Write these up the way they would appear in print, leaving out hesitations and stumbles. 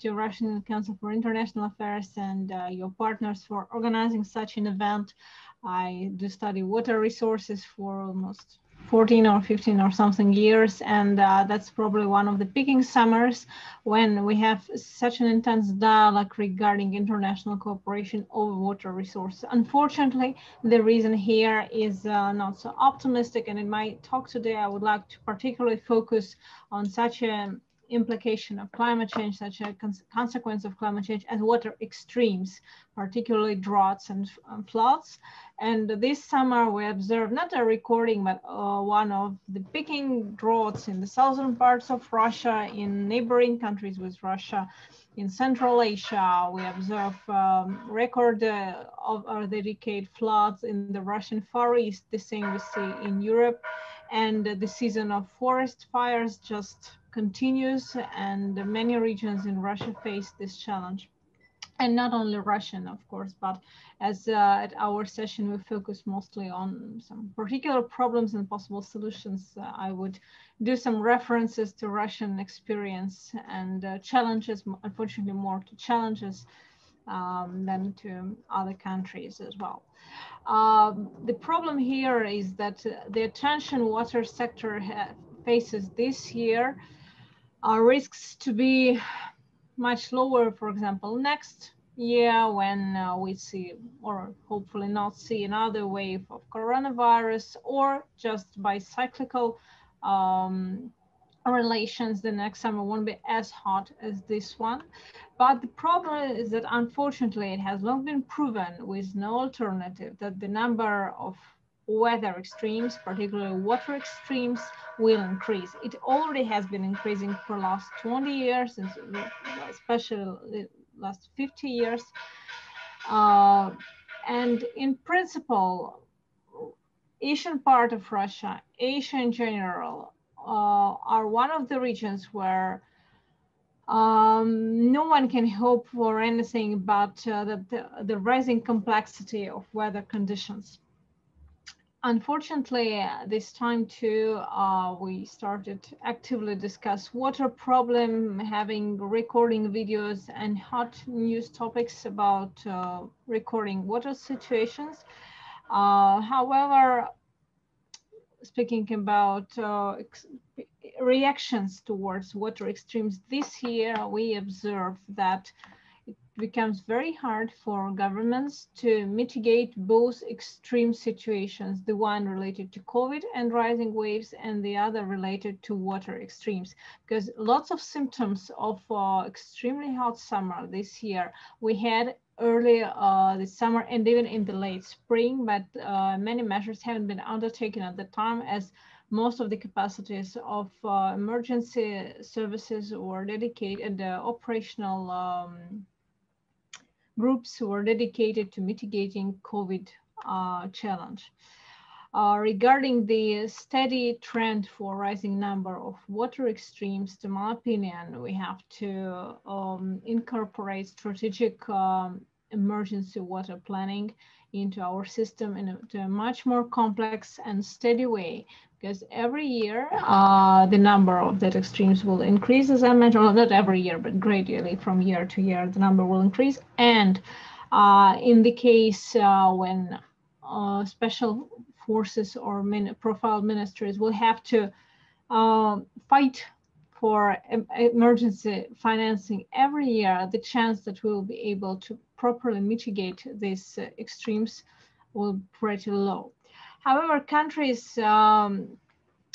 to Russian Council for International Affairs and your partners for organizing such an event. I do study water resources for almost 14 or 15 or something years, and that's probably one of the peaking summers when we have such an intense dialogue regarding international cooperation over water resources. Unfortunately, the reason here is not so optimistic, and in my talk today I would like to particularly focus on such an implication of climate change, such a consequence of climate change as water extremes, particularly droughts and floods. And this summer we observed not a recording, but one of the peaking droughts in the southern parts of Russia, in neighboring countries with Russia. In Central Asia, we observe record of the decade floods in the Russian Far East, the same we see in Europe. And the season of forest fires just continues, and many regions in Russia face this challenge. And not only Russian, of course, but as at our session, we focus mostly on some particular problems and possible solutions. I would do some references to Russian experience and challenges, unfortunately more to challenges than to other countries as well. The problem here is that the attention water sector faces this year risks to be much lower, for example, next year when we see, or hopefully not see, another wave of coronavirus, or just by cyclical relations, the next summer won't be as hot as this one. But the problem is that unfortunately it has long been proven with no alternative that the number of weather extremes, particularly water extremes, will increase. It already has been increasing for the last 20 years, especially the last 50 years. And in principle, Asian part of Russia, Asia in general, are one of the regions where no one can hope for anything but the rising complexity of weather conditions. Unfortunately, this time too, we started to actively discuss water problem, having recording videos and hot news topics about recording water situations. However, speaking about reactions towards water extremes this year, we observe that it becomes very hard for governments to mitigate both extreme situations, the one related to COVID and rising waves, and the other related to water extremes, because lots of symptoms of extremely hot summer this year we had early this summer and even in the late spring, but many measures haven't been undertaken at the time, as most of the capacities of emergency services were dedicated, operational groups were dedicated to mitigating COVID challenge. Regarding the steady trend for rising number of water extremes, to my opinion, we have to incorporate strategic emergency water planning into our system in a much more complex and steady way, because every year the number of that extremes will increase, as I mentioned, well, not every year, but gradually from year to year, the number will increase. And in the case when special forces or profiled ministries will have to fight for emergency financing every year, the chance that we will be able to properly mitigate these extremes will be pretty low. However, countries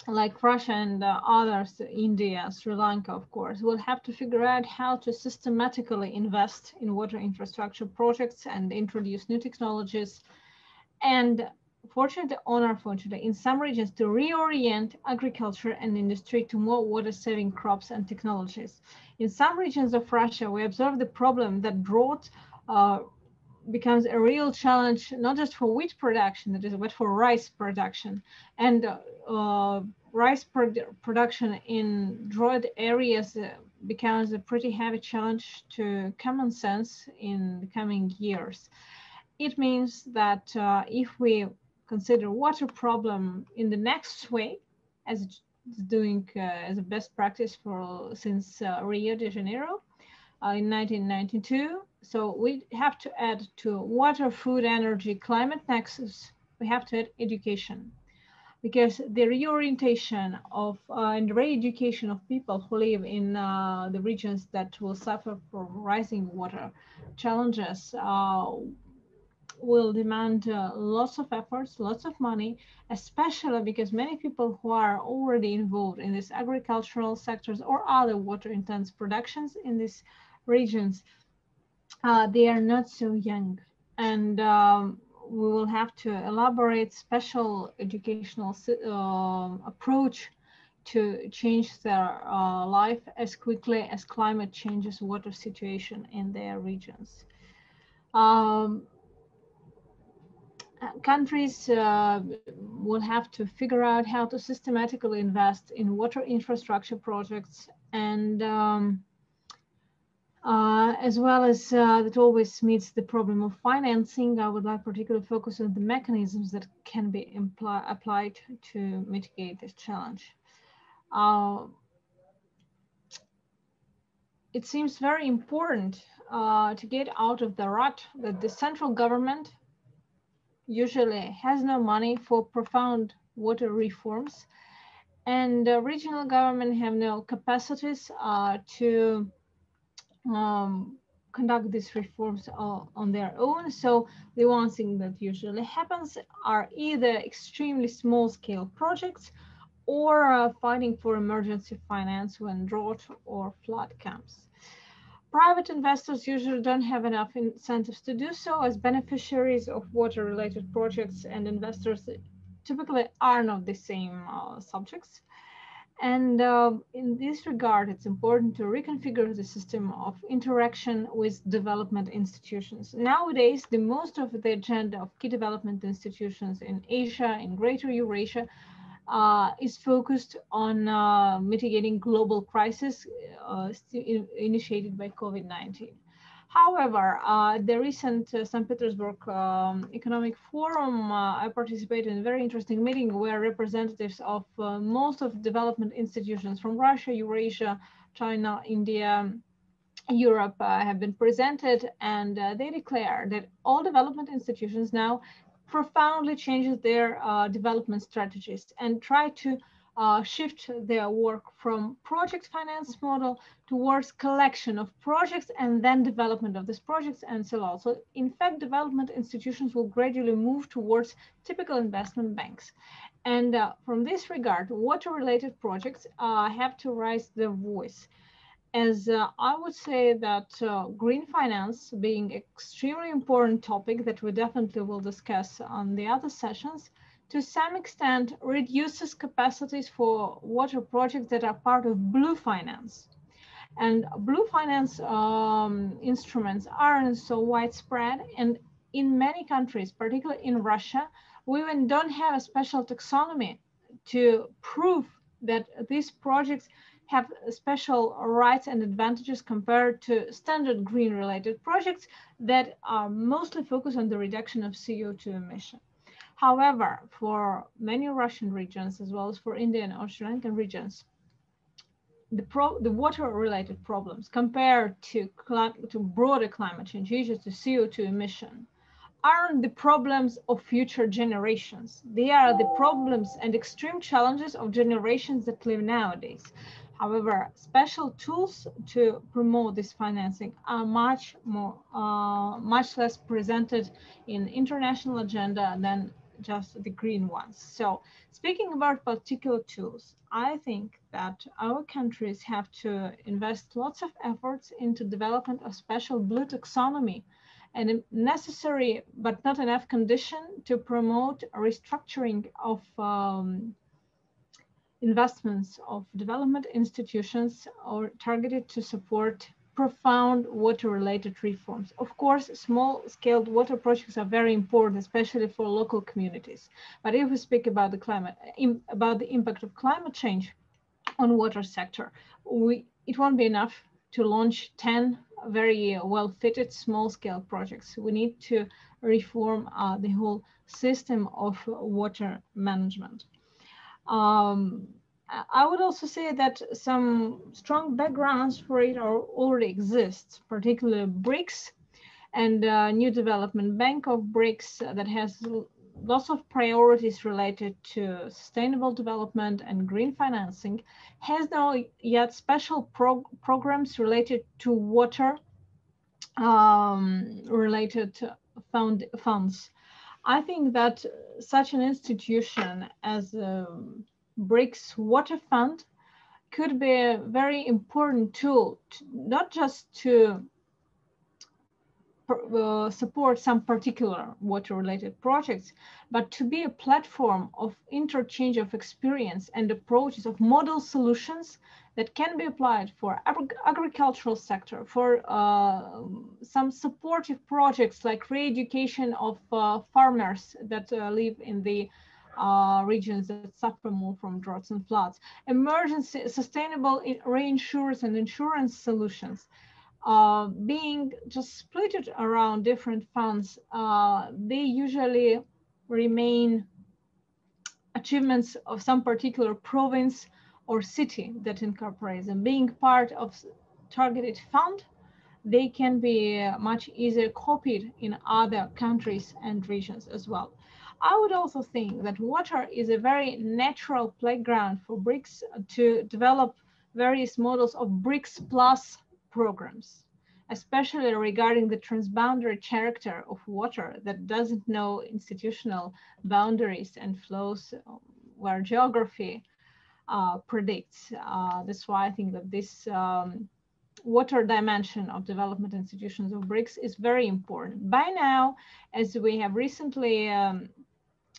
like Russia and others, India, Sri Lanka, of course, will have to figure out how to systematically invest in water infrastructure projects and introduce new technologies. And fortunately or unfortunately, in some regions, to reorient agriculture and industry to more water-saving crops and technologies. In some regions of Russia, we observe the problem that drought becomes a real challenge, not just for wheat production, that is, but for rice production. And rice production in drought areas becomes a pretty heavy challenge to common sense in the coming years. It means that if we consider water problem in the next way, as it's doing as a best practice since Rio de Janeiro, in 1992. So we have to add to water, food, energy, climate nexus, we have to add education, because the reorientation of and re-education of people who live in the regions that will suffer from rising water challenges will demand lots of efforts, lots of money, especially because many people who are already involved in these agricultural sectors or other water intense productions in these regions, they are not so young. And we will have to elaborate special educational approach to change their life as quickly as climate changes water situation in their regions. Um, Countries will have to figure out how to systematically invest in water infrastructure projects, and as well as that always meets the problem of financing. I would like particular focus on the mechanisms that can be applied to mitigate this challenge. It seems very important to get out of the rut that the central government usually has no money for profound water reforms, and regional government have no capacities to conduct these reforms on their own. So the one thing that usually happens are either extremely small scale projects or fighting for emergency finance when drought or flood comes. Private investors usually don't have enough incentives to do so, as beneficiaries of water related projects and investors typically are not the same subjects. And in this regard, it's important to reconfigure the system of interaction with development institutions. Nowadays, the most of the agenda of key development institutions in Asia, in Greater Eurasia, is focused on mitigating global crisis initiated by COVID-19. However, the recent St. Petersburg Economic Forum, I participated in a very interesting meeting where representatives of most of development institutions from Russia, Eurasia, China, India, Europe have been presented, and they declare that all development institutions now profoundly change their development strategies and try to shift their work from project finance model towards collection of projects and then development of these projects and so on. So in fact, development institutions will gradually move towards typical investment banks. And from this regard, water-related projects have to raise their voice, as I would say that green finance, being extremely important topic that we definitely will discuss on the other sessions, to some extent reduces capacities for water projects that are part of blue finance. And blue finance instruments aren't so widespread, and in many countries, particularly in Russia, we even don't have a special taxonomy to prove that these projects have special rights and advantages compared to standard green related projects that are mostly focused on the reduction of CO2 emission. However, for many Russian regions, as well as for Indian or Sri Lankan regions, the water-related problems compared to broader climate change, usually to CO2 emission, aren't the problems of future generations. They are the problems and extreme challenges of generations that live nowadays. However, special tools to promote this financing are much less presented in international agenda than just the green ones. So speaking about particular tools, I think that our countries have to invest lots of efforts into development of special blue taxonomy and a necessary but not enough condition to promote a restructuring of investments of development institutions or targeted to support profound water-related reforms. Of course, small-scale water projects are very important, especially for local communities. But if we speak about the impact of climate change on water sector, it won't be enough to launch 10 very well-fitted small-scale projects. We need to reform the whole system of water management. I would also say that some strong backgrounds for it already exist, particularly BRICS and New Development Bank of BRICS that has lots of priorities related to sustainable development and green financing, has now yet special programs related to water related funds. I think that such an institution as BRICS Water Fund could be a very important tool, not just to support some particular water-related projects, but to be a platform of interchange of experience and approaches of model solutions that can be applied for agricultural sector, for some supportive projects like re-education of farmers that live in the regions that suffer more from droughts and floods, emergency sustainable reinsurance and insurance solutions. Being just split around different funds, they usually remain achievements of some particular province or city that incorporates them. Being part of targeted fund, they can be much easier copied in other countries and regions as well. I would also think that water is a very natural playground for BRICS to develop various models of BRICS plus programs, especially regarding the transboundary character of water that doesn't know institutional boundaries and flows where geography predicts. That's why I think that this water dimension of development institutions of BRICS is very important. By now, as we have recently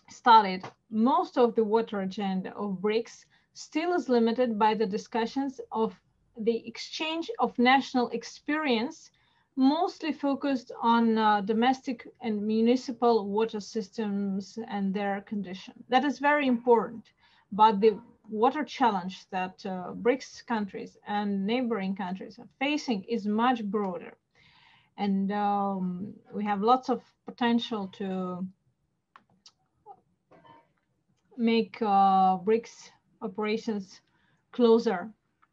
studied, most of the water agenda of BRICS still is limited by the discussions of the exchange of national experience, mostly focused on domestic and municipal water systems and their condition. That is very important, but the water challenge that BRICS countries and neighboring countries are facing is much broader. And we have lots of potential to make BRICS operations closer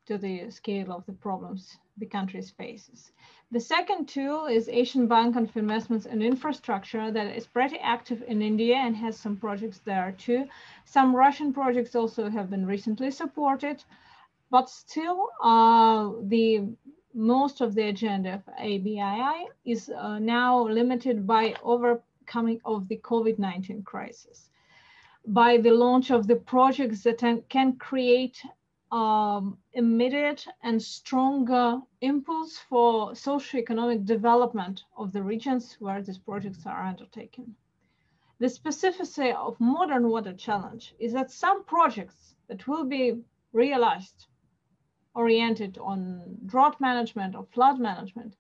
to the scale of the problems the countries faces. The second tool is Asian Bank of Investments and Infrastructure that is pretty active in India and has some projects there too. Some Russian projects also have been recently supported, but still the most of the agenda of ABII is now limited by overcoming of the COVID-19 crisis, by the launch of the projects that can create immediate and stronger impulse for socioeconomic development of the regions where these projects are undertaken. The specificity of modern water challenge is that some projects that will be realized oriented on drought management or flood management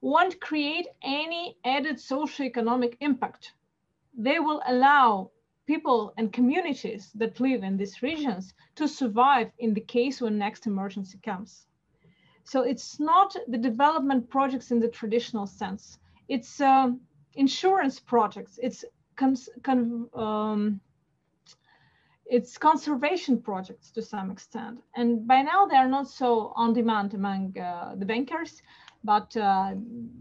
won't create any added socioeconomic impact. They will allow people and communities that live in these regions to survive in the case when next emergency comes. So it's not the development projects in the traditional sense. It's insurance projects. It's conservation projects to some extent. And by now they are not so on demand among the bankers, but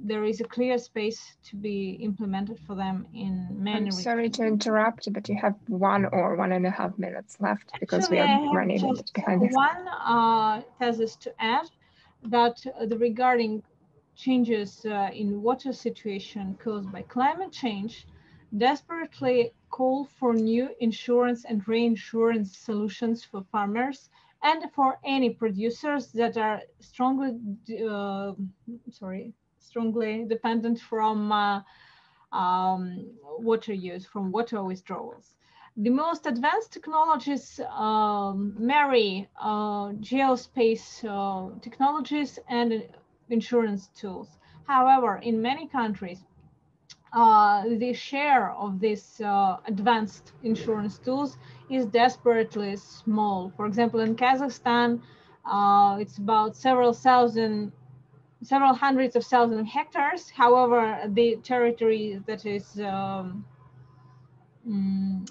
there is a clear space to be implemented for them in many regions. Sorry to interrupt, but you have 1 or 1.5 minutes left because Actually, we are I have running just behind this. one thesis to add, that regarding changes in water situation caused by climate change desperately call for new insurance and reinsurance solutions for farmers and for any producers that are strongly dependent from water use, from water withdrawals. The most advanced technologies marry geospace technologies and insurance tools. However, in many countries, the share of these advanced insurance tools is desperately small. For example, in Kazakhstan, it's about several hundreds of thousands of hectares. However, the territory that is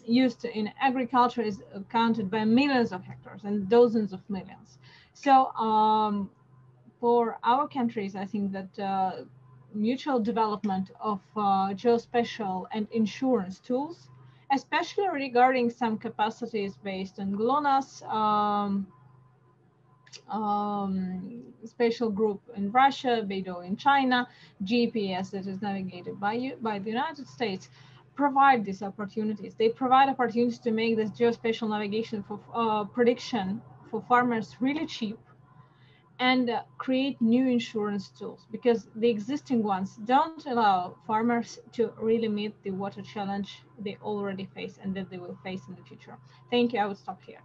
used in agriculture is counted by millions of hectares and dozens of millions. So for our countries, I think that mutual development of geospatial and insurance tools, especially regarding some capacities based on GLONASS, spatial group in Russia, Beidou in China, GPS that is navigated by the United States, provide these opportunities. They provide opportunities to make this geospatial navigation for prediction for farmers really cheap, and create new insurance tools, because the existing ones don't allow farmers to really meet the water challenge they already face and that they will face in the future. Thank you. I will stop here.